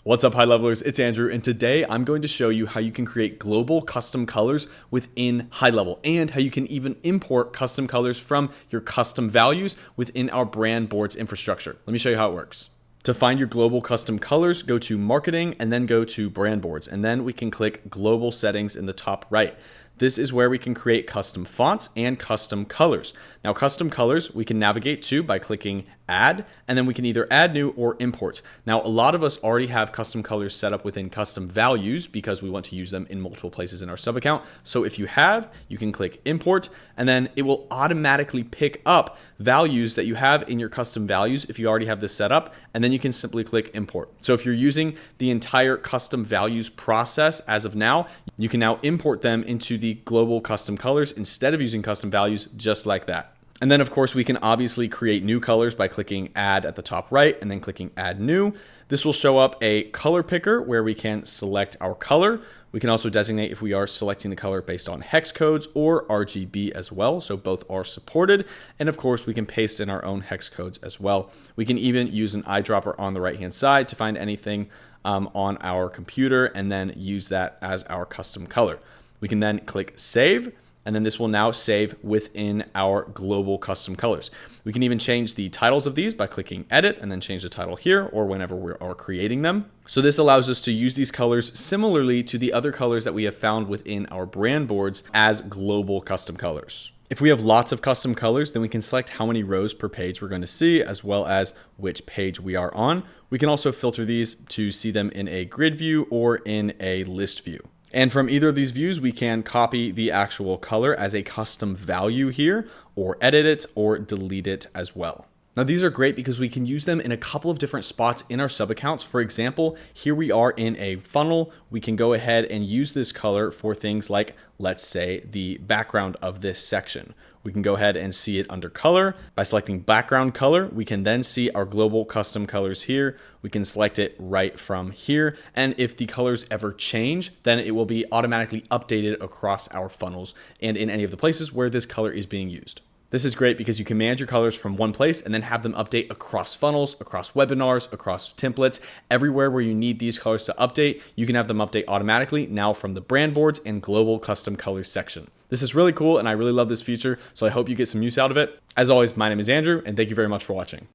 What's up, high levelers? It's Andrew, and today I'm going to show you how you can create global custom colors within HighLevel and how you can even import custom colors from your custom values within our brand boards infrastructure. Let me show you how it works. To find your global custom colors, go to marketing and then go to brand boards, and then we can click global settings in the top right. This is where we can create custom fonts and custom colors. Now, custom colors we can navigate to by clicking add, and then we can either add new or import. Now, a lot of us already have custom colors set up within custom values because we want to use them in multiple places in our sub account. So if you have, you can click import, and then it will automatically pick up values that you have in your custom values if you already have this set up, and then you can simply click import. So if you're using the entire custom values process as of now, you can now import them into the global custom colors instead of using custom values, just like that. And then of course we can obviously create new colors by clicking add at the top right and then clicking add new. This will show up a color picker where we can select our color. We can also designate if we are selecting the color based on hex codes or RGB as well. So both are supported. And of course we can paste in our own hex codes as well. We can even use an eyedropper on the right hand side to find anything on our computer and then use that as our custom color. We can then click save, and then this will now save within our global custom colors. We can even change the titles of these by clicking edit and then change the title here or whenever we are creating them. So this allows us to use these colors similarly to the other colors that we have found within our brand boards as global custom colors. If we have lots of custom colors, then we can select how many rows per page we're going to see, as well as which page we are on. We can also filter these to see them in a grid view or in a list view. And from either of these views, we can copy the actual color as a custom value here, or edit it or delete it as well. Now, these are great because we can use them in a couple of different spots in our sub accounts. For example, here we are in a funnel. We can go ahead and use this color for things like, let's say, the background of this section. We can go ahead and see it under color. By selecting background color, we can then see our global custom colors here. We can select it right from here. And if the colors ever change, then it will be automatically updated across our funnels and in any of the places where this color is being used. This is great because you can manage your colors from one place and then have them update across funnels, across webinars, across templates. Everywhere where you need these colors to update, you can have them update automatically now from the brand boards and global custom colors section. This is really cool and I really love this feature, so I hope you get some use out of it. As always, my name is Andrew and thank you very much for watching.